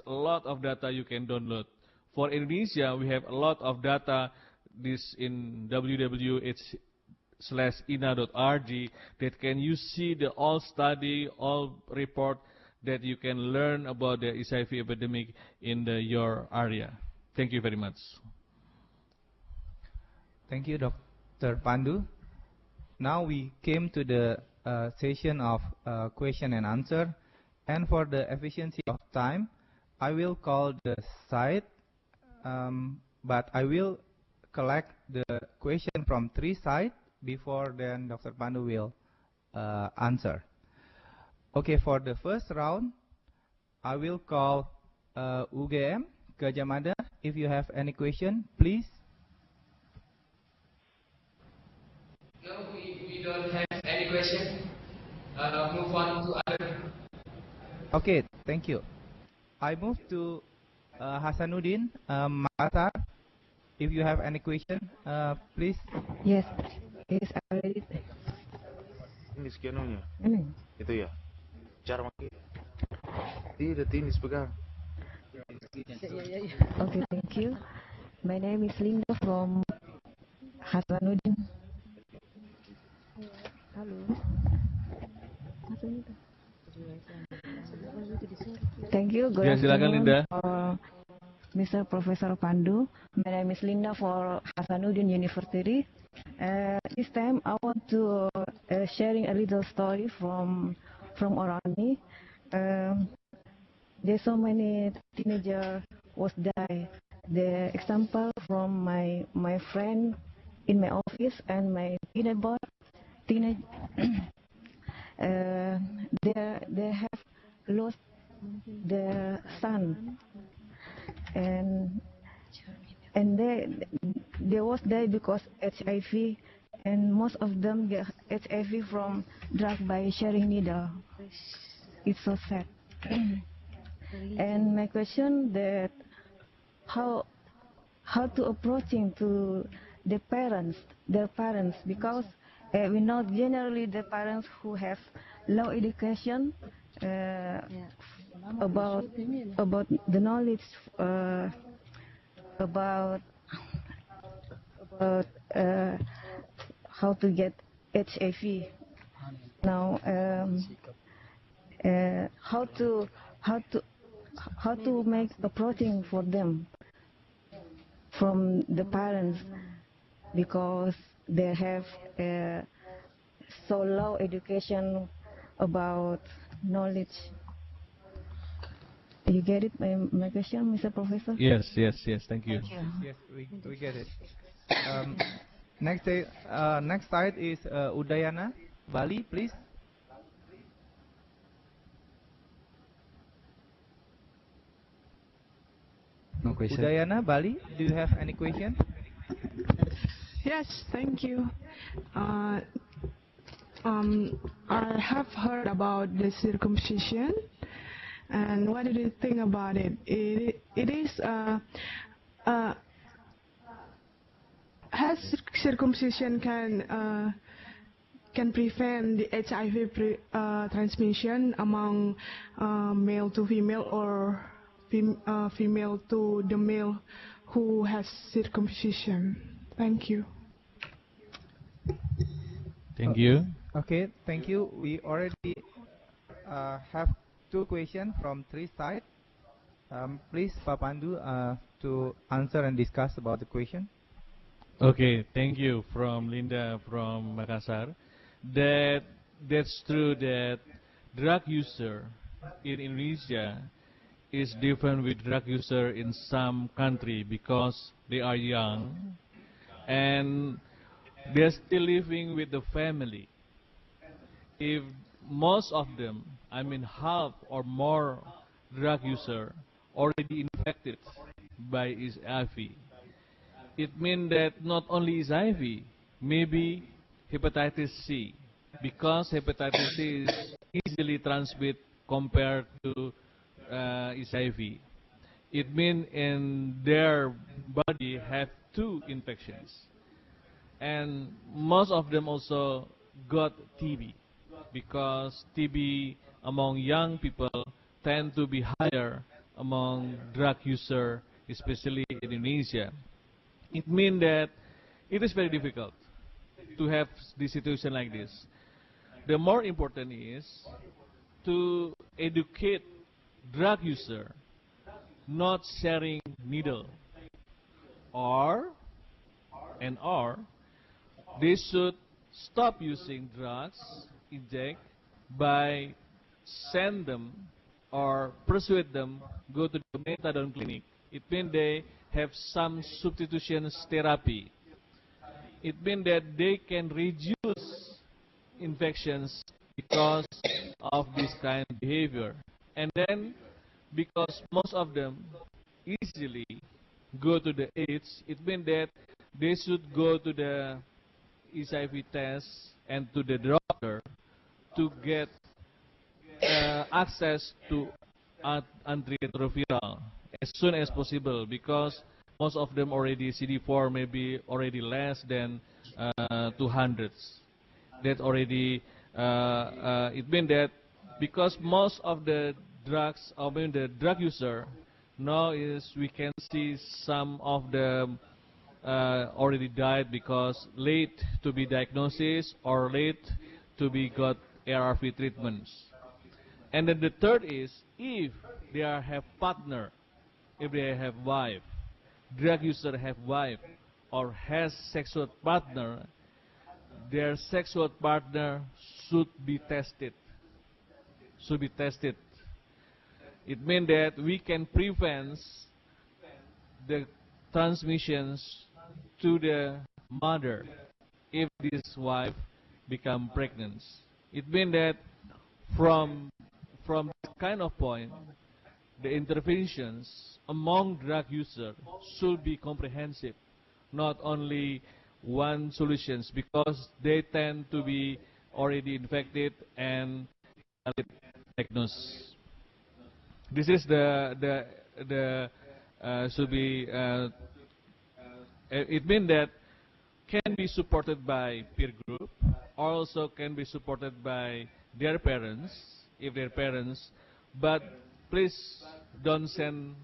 a lot of data you can download. For Indonesia, we have a lot of data. This in www.ina.rg that can you see the all study, all report that you can learn about the HIV epidemic in your area. Thank you very much. Thank you, Dr. Pandu. Now we came to the session of question and answer, and for the efficiency of time, I will call the site, but I will collect the question from 3 sides before then Dr. Pandu will answer. Okay, for the first round, I will call UGM, Gajah Mada. If you have any question, please. No, we don't have any question. Move on to other. Okay, thank you. I move to Hasanuddin, Makassar. If you have any question, please. Yes, yes, I read it. Ini sekianunya. Ini. Itu ya. Cara pakai. Tidak, ini pegang. Okay, thank you. My name is Linda from Hasanuddin. Halo. Thank you. Good afternoon, Mr. Professor Pandu. My name is Linda for Hasanuddin University. This time I want to sharing a little story from around me. There's so many teenagers was die. The example from my friend in my office and my teenage they have lost their son, and they was die because HIV, and most of them get HIV from drug by sharing needle. It's so sad. And my question that how to approaching to their parents, because we know generally the parents who have low education about the knowledge about how to get HIV. Now how to make approaching for them from the parents, because they have so low education about knowledge. You get it, my question, Mr. Professor? Yes. Thank you. Yes, we get it. Next slide is Udayana, Bali, please. No question. Udayana, Bali, do you have any question? Yes, thank you. I have heard about the circumcision, and what did you think about it? It is has circumcision can prevent the HIV transmission among male to female or female to the male who has circumcision? Thank you. Thank you. Okay, thank you. We already have 2 questions from 3 sides. Please, Pak Pandu, to answer and discuss about the question. Okay, thank you from Linda from Makassar. That's true that drug user in Indonesia is different with drug user in some country because they are young and they're still living with the family. If most of them, I mean half or more drug user already infected by HIV, it means that not only HIV, maybe hepatitis C, because hepatitis C is easily transmitted compared to HIV. It means in their body have 2 infections, and most of them also got TB, because TB among young people tend to be higher among drug user, especially in Indonesia. It means that it is very difficult to have this situation like this. The more important is to educate drug user not sharing needle, or they should stop using drugs inject by send them or persuade them go to the methadone clinic. It means they have some substitution therapy. It means that they can reduce infections because of this kind of behavior. And then, because most of them easily go to the AIDS, it means that they should go to the HIV test and to the doctor to get access to antiretroviral as soon as possible, because most of them already CD4 maybe already less than 200. That already it means that because most of the drugs, I mean the drug user now is we can see some of them already died because late to be diagnosis or late to be got ARV treatments. And then the third is if they have partner, if they have wife, drug user have wife or has sexual partner, their sexual partner should be tested. Should be tested. It means that we can prevent the transmissions to the mother if this wife become pregnant. It means that from this kind of point, the interventions among drug users should be comprehensive, not only one solutions, because they tend to be already infected and diagnosed. This is the should be. It means that can be supported by peer group, also can be supported by their parents, if their parents, but please don't send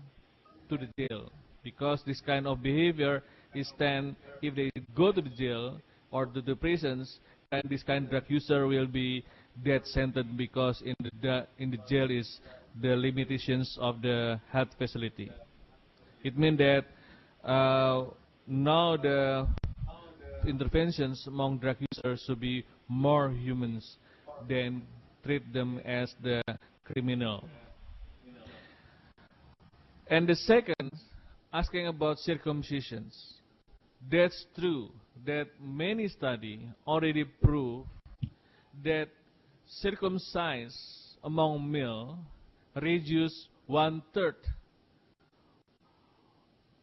to the jail, because this kind of behavior is then, if they go to the jail or to the prisons, and this kind of drug user will be death sentenced, because in the jail is the limitations of the health facility. It means that now the interventions among drug users should be more humans than treat them as the criminal. And the second, asking about circumcisions. That's true that many studies already prove that circumcised among male reduce 1/3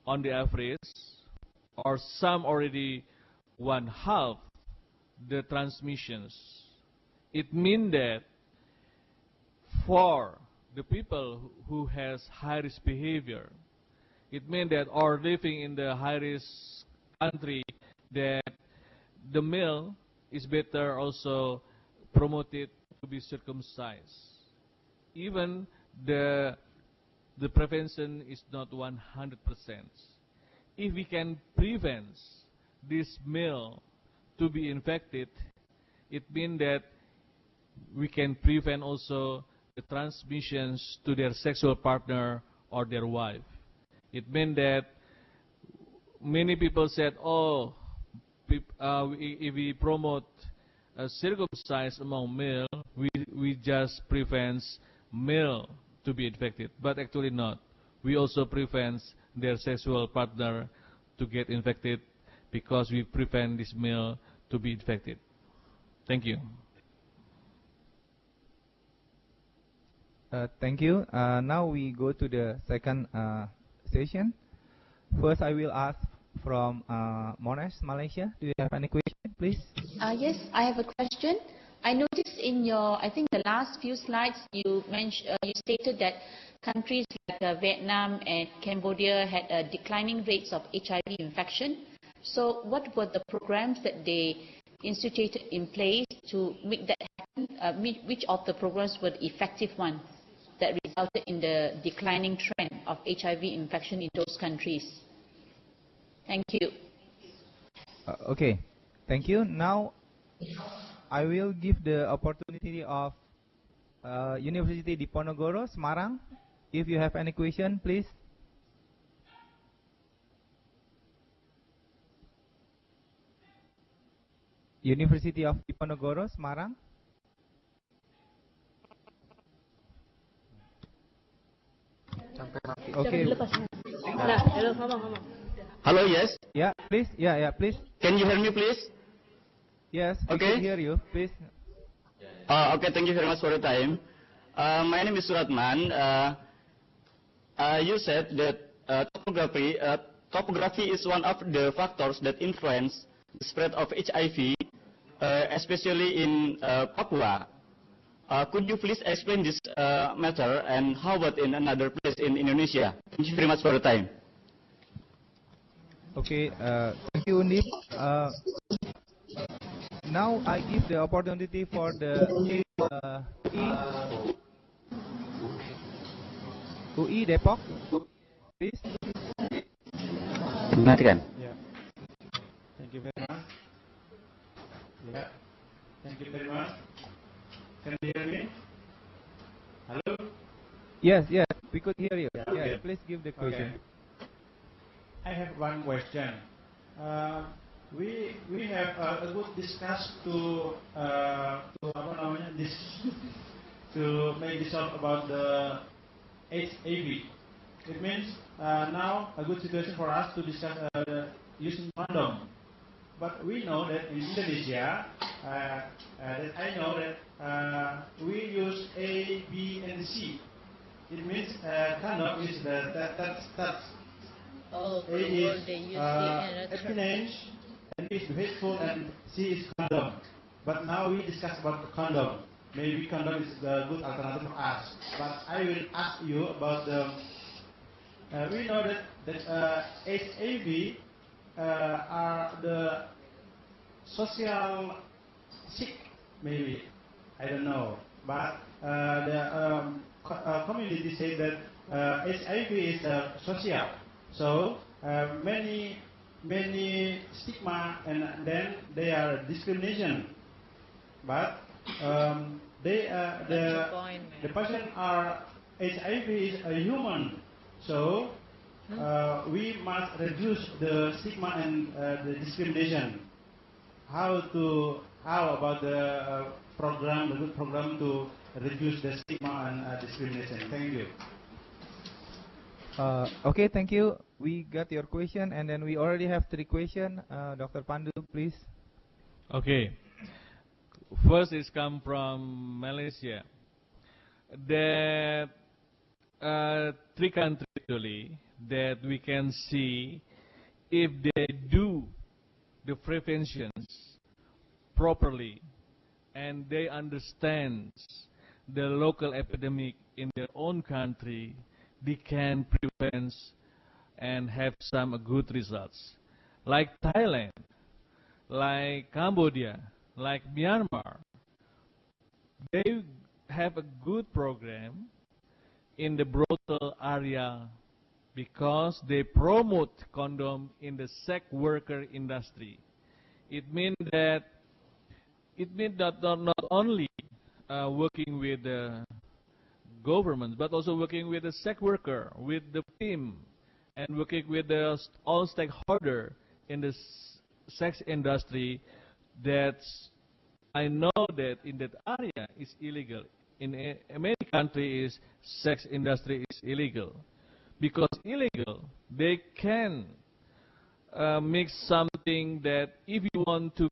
on the average, or some already 1/2 the transmissions. It means that for the people who has high risk behavior, it means that are living in the high risk country, that the male is better also promoted to be circumcised. Even the prevention is not 100%. If we can prevent this male to be infected, it means that we can prevent also the transmissions to their sexual partner or their wife. It means that many people said, oh, if we promote circumcised among male, we just prevent male to be infected. But actually not. We also prevent their sexual partner to get infected, because we prevent this male to be infected. Thank you. Thank you. Now we go to the second session. First, I will ask from Monash, Malaysia. Do you have any question, please? Yes, I have a question. I noticed in your, I think the last few slides, you mentioned, you stated that countries like Vietnam and Cambodia had declining rates of HIV infection. So what were the programs that they instituted in place to make that happen? Which of the programs were the effective ones that resulted resulted in the declining trend of HIV infection in those countries? Thank you. Okay, thank you. Now I will give the opportunity of University Diponegoro, Semarang. If you have any question, please. University of Diponegoro, Semarang. Okay. Hello, yes. Yeah, please. Yeah, please. Can you hear me, please? Yes, we Okay. can hear you, please. Okay, thank you very much for your time. My name is Suratman. You said that topography is one of the factors that influence the spread of HIV, especially in Papua. Could you please explain this matter, and how about in another place in Indonesia? Thank you very much for your time. Okay, thank you, Undip. Now I give the opportunity for the UI Depok, please. Dengarkan. Yeah. Thank you very much. Yeah. Thank you very much. Can you hear me? Hello? Yes, we could hear you. Okay. Yeah, please give the question. Okay. I have one question. We have a good discuss to to make this up about the HIV. It means now a good situation for us to discuss using condom. But we know that in Indonesia, I know that we use A, B, and C. It means condom is that's A is abstinence, and B is faithful, and C is condom. But now we discuss about the condom. Maybe condom is the good alternative for us. But I will ask you about the. We know that HIV are the social sick, maybe, I don't know. But the community say that HIV is social. So many stigma, and then they are discrimination. But the person are HIV is a human. So we must reduce the stigma and the discrimination. How about the good program to reduce the stigma and discrimination? Thank you. Okay, thank you. We got your question, and then we already have 3 questions. Dr. Pandu, please. Okay. First is come from Malaysia. That 3 countries actually that we can see if they do the preventions properly and they understand the local epidemic in their own country, they can prevent and have some good results. Like Thailand, like Cambodia, like Myanmar, they have a good program in the brothel area because they promote condom in the sex worker industry. It means that not only working with the government, but also working with the sex worker, with the team, and working with all stakeholders in the sex industry. That I know that in that area is illegal. In many countries, sex industry is illegal. Because illegal, they can make something that if you want to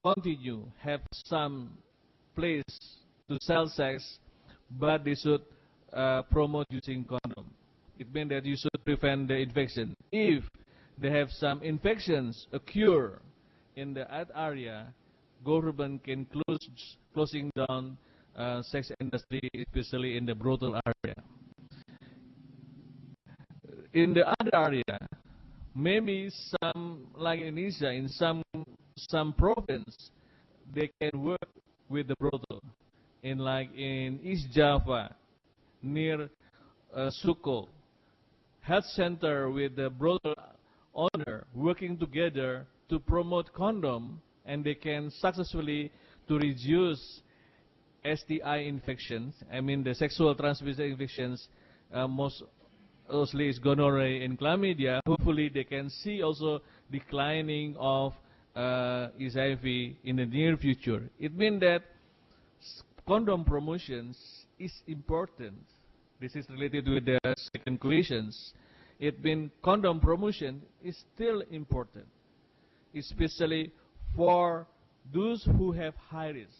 continue, have some place to sell sex, but they should promote using condom. It means that you should prevent the infection. If they have some infections occur in that area, government can closing down sex industry, especially in the brothel area. In the other area, maybe some, like Indonesia, in some province, they can work with the brothel. In East Java, near Suko. Health center with the brothel owner working together to promote condom, and they can successfully to reduce STI infections. I mean the sexual transmitted infections, mostly is gonorrhea and chlamydia. Hopefully they can see also declining of HIV in the near future. It means that condom promotions is important. This is related with the second questions. It means condom promotion is still important, especially for those who have high risk.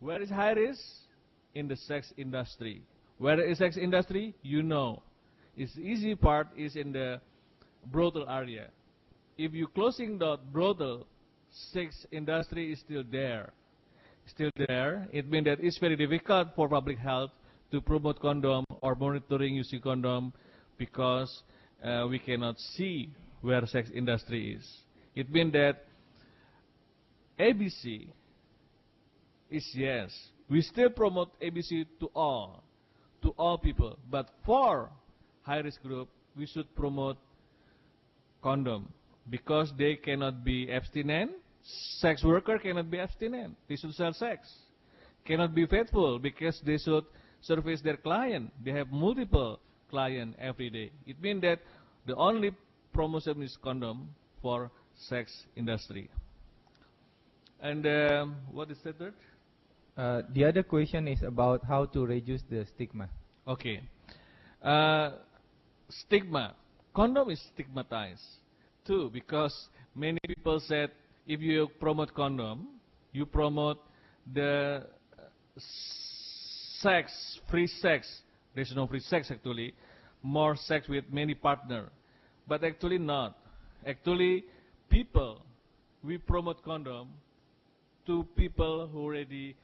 Where is high risk? In the sex industry. Where is sex industry? You know. Its easy part is in the brothel area. If you closing the brothel, sex industry is still there. Still there. It means that it's very difficult for public health to promote condom or monitoring using condom because we cannot see where sex industry is. It means that ABC is yes. We still promote ABC to all people. But for high-risk group, we should promote condom because they cannot be abstinent. Sex worker cannot be abstinent. They should sell sex. Cannot be faithful because they should service their client. They have multiple clients every day. It means that the only promotion is condom for sex industry. And what is the third? The other question is about how to reduce the stigma. Okay. Stigma. Condom is stigmatized too because many people said if you promote condom, you promote the sex, free sex. There's no free sex actually. More sex with many partners. But actually not. Actually, people, we promote condom to people who already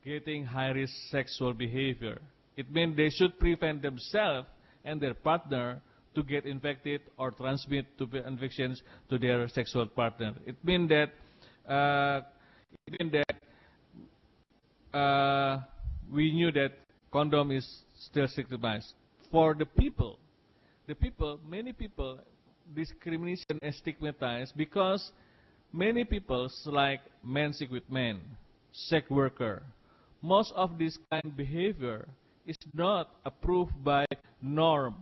getting high-risk sexual behavior. It means they should prevent themselves and their partner to get infected or transmit infections to their sexual partner. It means that we knew that condom is still stigmatized. For the people, many people, discrimination is stigmatized because many people like men sex with men, sex worker. Most of this kind of behavior is not approved by norm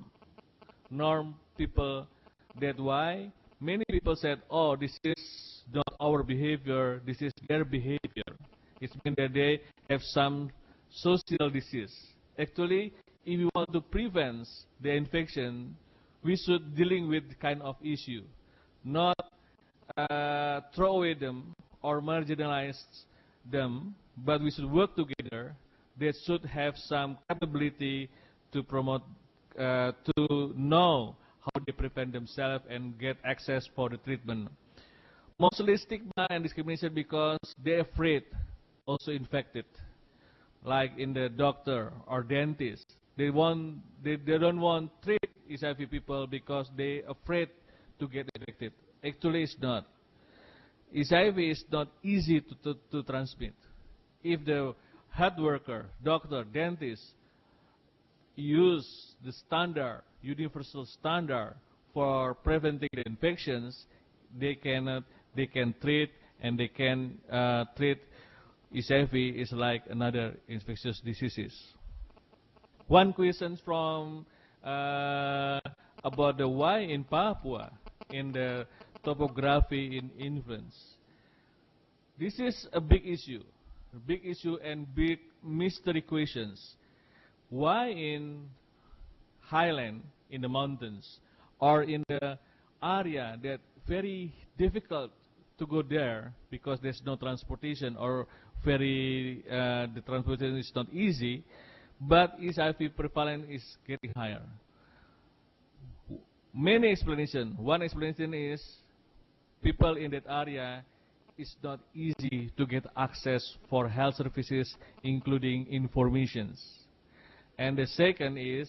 people. That's why many people said, oh, this is not our behavior, this is their behavior. It means that they have some social disease. Actually, if we want to prevent the infection, we should dealing with kind of issue, not throw away them or marginalize them, but we should work together. They should have some capability to promote, to know how they prevent themselves and get access for the treatment. Mostly stigma and discrimination because they're afraid also infected, like in the doctor or dentist. They don't want to treat HIV people because they're afraid to get infected. Actually, it's not. HIV is not easy to transmit. If the health worker, doctor, dentist use the standard, universal standard for preventing the infections, they can treat, and they can treat HIV is like another infectious diseases. One question from about the why in Papua in the topography in influence. This is a big issue and big mystery questions. Why in highland, in the mountains, or in the area that very difficult to go there because there's no transportation or the transportation is not easy, but HIV prevalence is getting higher? Many explanations. One explanation is people in that area is not easy to get access for health services, including informations. And the second is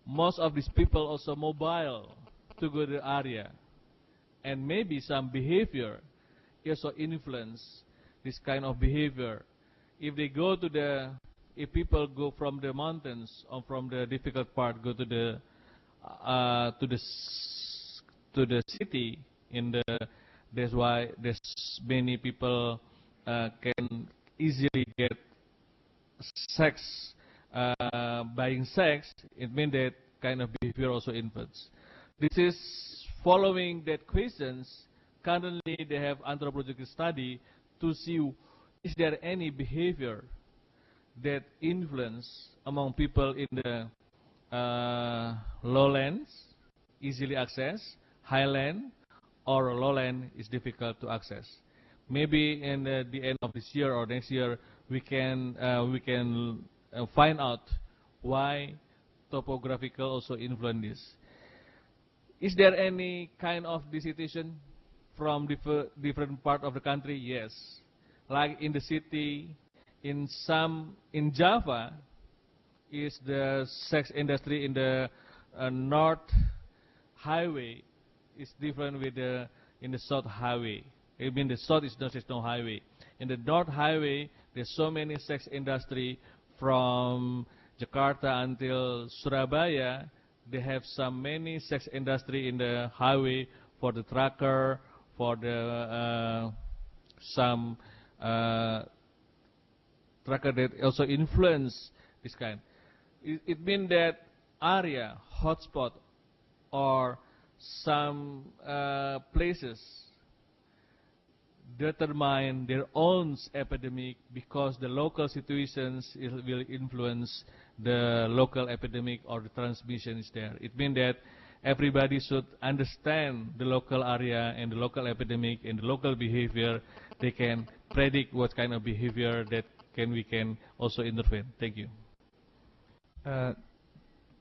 most of these people also mobile to go to the area, and maybe some behavior also influence this kind of behavior. If they go to the if people go from the mountains or from the difficult part, go to the city. That's why there's many people can easily get sex, buying sex. It means that kind of behavior also influence. This is following that questions. Currently, they have anthropological study to see is there any behavior that influence among people in the lowlands, easily access, highland, or lowland is difficult to access. Maybe in the end of this year or next year, we can find out why topographical also influence this. Is there any kind of this situation from different part of the country? Yes. Like in the city, in Java, is the sex industry in the north highway is different with in the south highway. I mean the south is no highway. In the north highway, there's so many sex industry from Jakarta until Surabaya. They have many sex industry in the highway for the trucker, for the some trucker that also influence this kind. It means that area, hotspot, or some places determine their own epidemic because the local situations will influence the local epidemic or the transmission is there. It means that everybody should understand the local area and the local epidemic and the local behavior. They can predict what kind of behavior that we can also intervene. Thank you.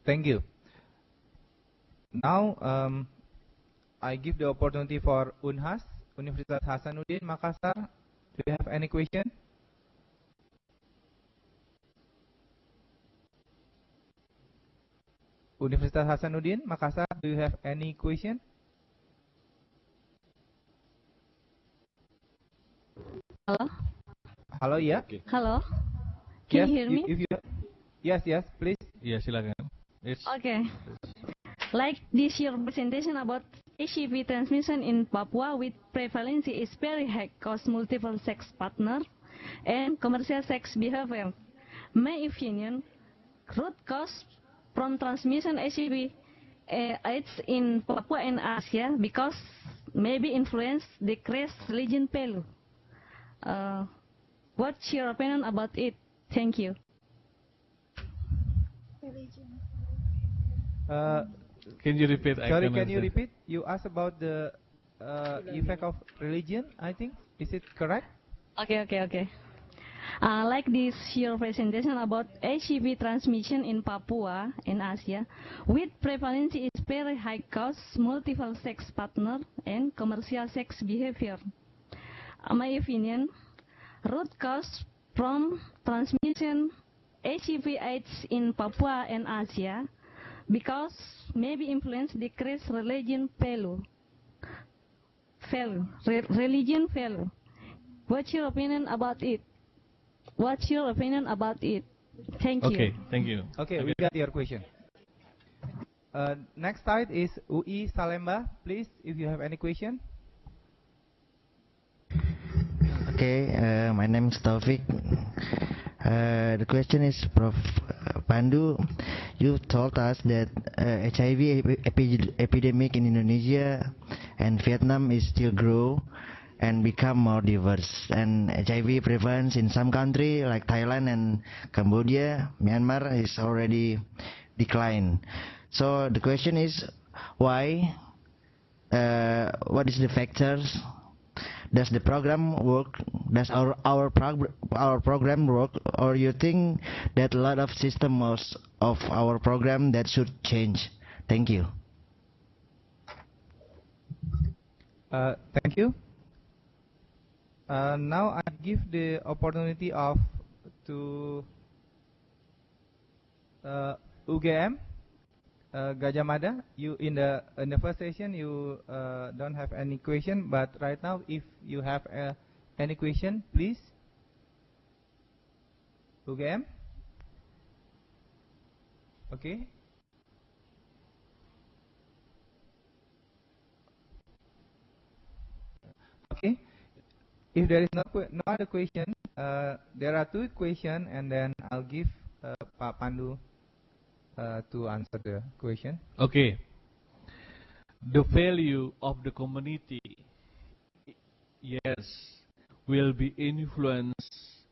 Thank you. Now I give the opportunity for Unhas, Universitas Hasanuddin, Makassar. Do you have any question? Universitas Hasanuddin, Makassar, do you have any question? Hello? Hello, yeah? Okay. Hello? Can you hear me? Yes, please. Yes, silakan. Okay. Like this year presentation about HIV transmission in Papua with prevalence is very high cause multiple sex partner and commercial sex behavior. My opinion, root cause from transmission HIV/AIDS in Papua and Asia because maybe influence decrease religion value. What's your opinion about it? Thank you. Can you repeat? Sorry, can you repeat? You asked about the effect of religion, I think. Is it correct? Okay. Like this your presentation about HIV transmission in Papua and Asia, with prevalence is very high cause, multiple sex partner, and commercial sex behavior. My opinion, root cause from transmission HIV/AIDS in Papua and Asia because maybe influence decrease religion value. Religion value. What's your opinion about it? What's your opinion about it? Thank you. Okay, thank you. Okay, we got your question. Next slide is UI Salemba. Please, if you have any question. Okay, my name is Taufik. The question is, Prof. Pandu, you told us that HIV epidemic in Indonesia and Vietnam is still grow and become more diverse, and HIV prevalence in some country like Thailand and Cambodia, Myanmar is already declined. So the question is, why? What is the factors? Does the program work? Does our program work, or you think that a lot of systems of our program that should change? Thank you. Thank you. Now I give the opportunity to UGM Gajah Mada. You in the first session you don't have any question, but right now if you have any question, please. UGM. Okay. Okay. If there is no other question, there are two questions, and then I'll give Pak Pandu to answer the question. Okay. The value of the community, yes, will be influenced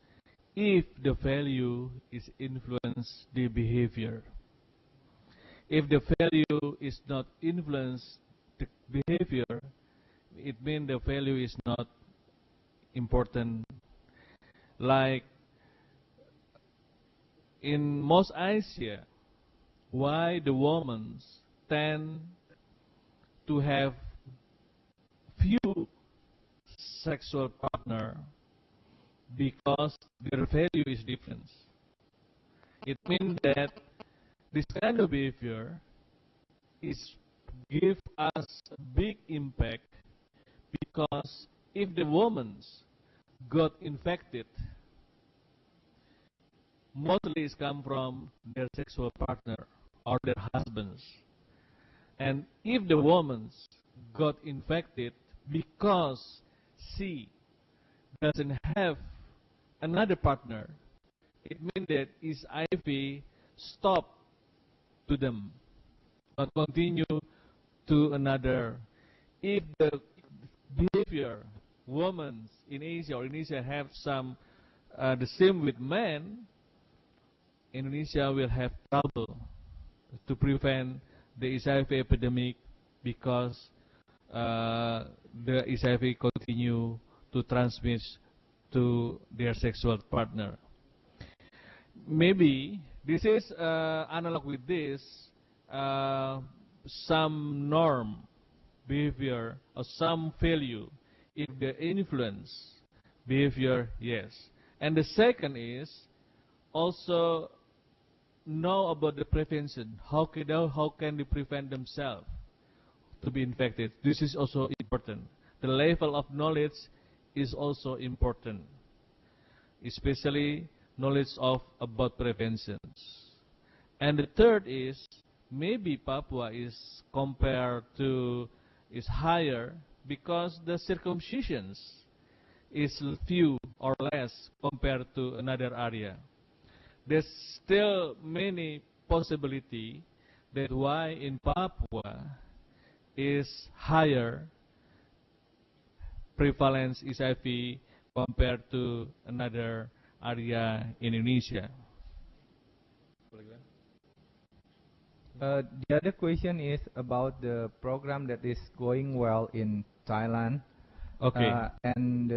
if the value is influence the behavior. If the value is not influence the behavior, it means the value is not important. Like in most Asia, why the women tend to have few sexual partner, because their value is different. It means that this kind of behavior is give us a big impact, because if the women got infected, mostly it's come from their sexual partner or their husbands. And if the woman got infected because she doesn't have another partner, it means that his HIV stop to them, but continue to another. If the behavior women in Asia or Indonesia have some the same with men, Indonesia will have trouble to prevent the HIV epidemic, because the HIV continue to transmit to their sexual partner. Maybe this is analog with this, some norm behavior or some value if the influence behavior, yes. And the second is also know about the prevention. How can they prevent themselves to be infected? This is also important. The level of knowledge is also important, especially knowledge about preventions. And the third is maybe Papua is higher because the circumcisions is few or less compared to another area. There's still many possibility that why in Papua is higher prevalence HIV compared to another area in Indonesia. The other question is about the program that is going well in Thailand. Okay. And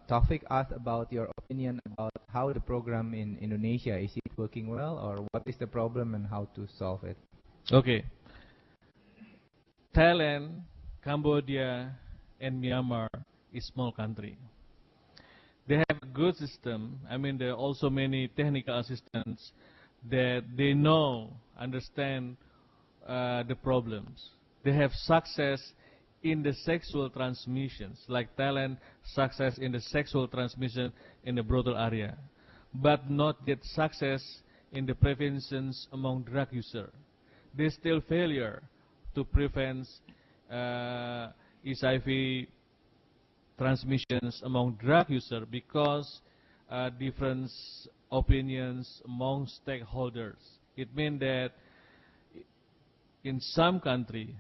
Taufik asked about your opinion about how the program in Indonesia, is it working well, or what is the problem and how to solve it? Okay. Thailand, Cambodia, and Myanmar is small country. They have a good system. I mean, there are also many technical assistants that they understand the problems. They have success in the sexual transmissions, like Thailand, success in the sexual transmission in the brothel area, but not yet success in the preventions among drug users. They still failure to prevent HIV transmissions among drug users because different opinions among stakeholders. It means that in some country,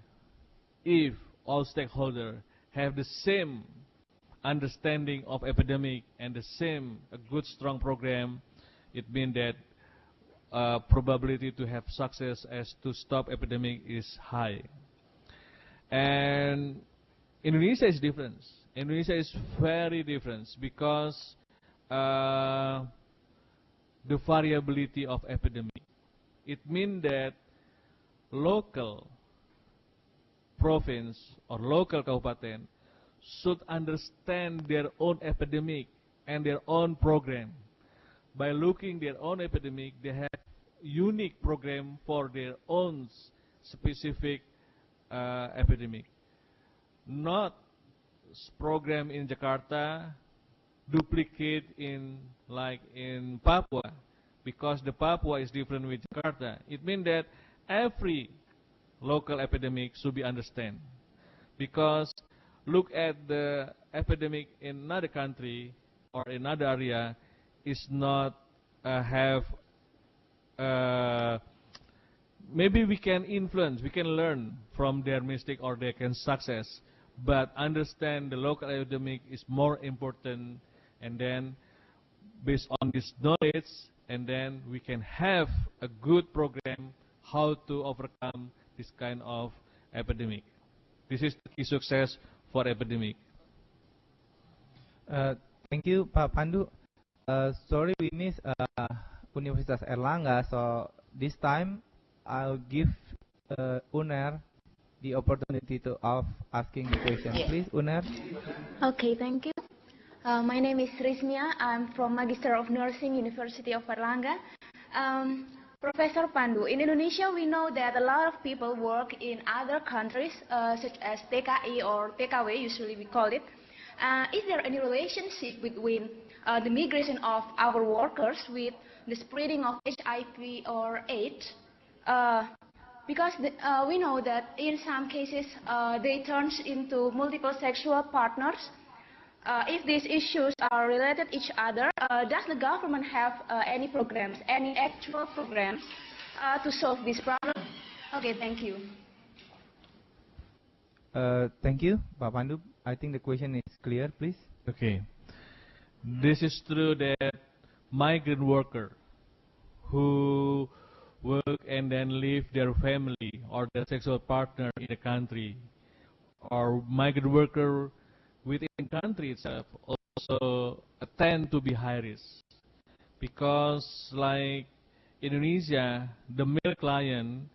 if all stakeholders have the same understanding of epidemic and the same good strong program, it means that probability to have success as to stop epidemic is high. And Indonesia is different. Indonesia is very different because the variability of epidemic. It means that local province or local kabupaten should understand their own epidemic and their own program. By looking their own epidemic, they have unique program for their own specific epidemic. Not program in Jakarta duplicate in Papua, because the Papua is different with Jakarta. It means that every local epidemic should be understood. Because look at the epidemic in another country or in another area is not maybe we can influence, we can learn from their mistake or they can success, but understand the local epidemic is more important, and then based on this knowledge, and then we can have a good program how to overcome this kind of epidemic. This is the key success for epidemic. Thank you, Pak Pandu. Sorry we missed Universitas Erlangga, so this time I'll give Uner the opportunity of asking the question. Yes. Please, Uner. Okay, thank you. My name is Rizmia. I'm from Magister of Nursing, University of Erlangga. Professor Pandu, in Indonesia we know that a lot of people work in other countries such as TKI or TKW, usually we call it. Is there any relationship between the migration of our workers with the spreading of HIV or AIDS? Because we know that in some cases they turn into multiple sexual partners. If these issues are related to each other, does the government have any programs, any actual programs to solve this problem? Okay, thank you. Thank you, Pak Pandu. I think the question is clear, please. Okay. This is true that migrant worker who work and then leave their family or their sexual partner in the country, or migrant worker within the country itself also tend to be high risk, because like Indonesia, the male client,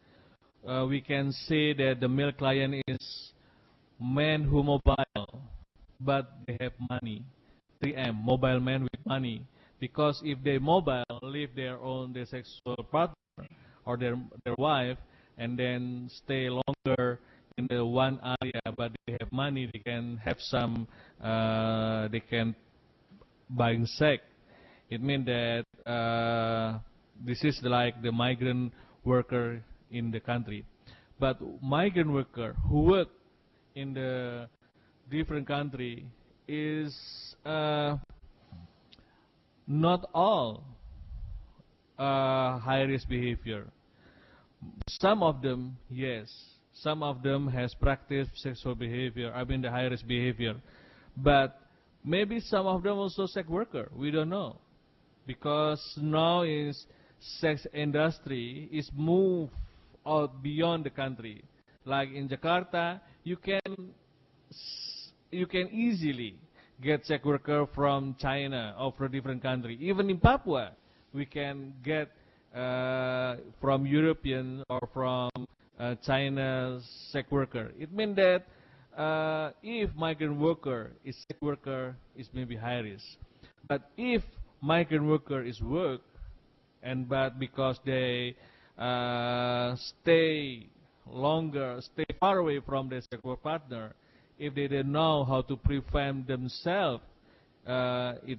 we can say that the male client is men who mobile, but they have money. 3M, mobile men with money. Because if they mobile, leave their sexual partner or their wife, and then stay longer in the one area, but they have money, they can have some, they can buying sex. It means that this is like the migrant worker in the country. But migrant worker who work in the different country is not all high risk behavior. Some of them, yes. Some of them has practiced sexual behavior, the high risk behavior. But maybe some of them also sex worker, we don't know. Because now is sex industry is moved out beyond the country. Like in Jakarta, you can easily get sex worker from China or from different country. Even in Papua, we can get from European or from China sex worker. It means that if migrant worker is sex worker, is maybe high risk. But if migrant worker is work, but because they stay far away from their sexual partner, if they don't know how to prevent themselves, it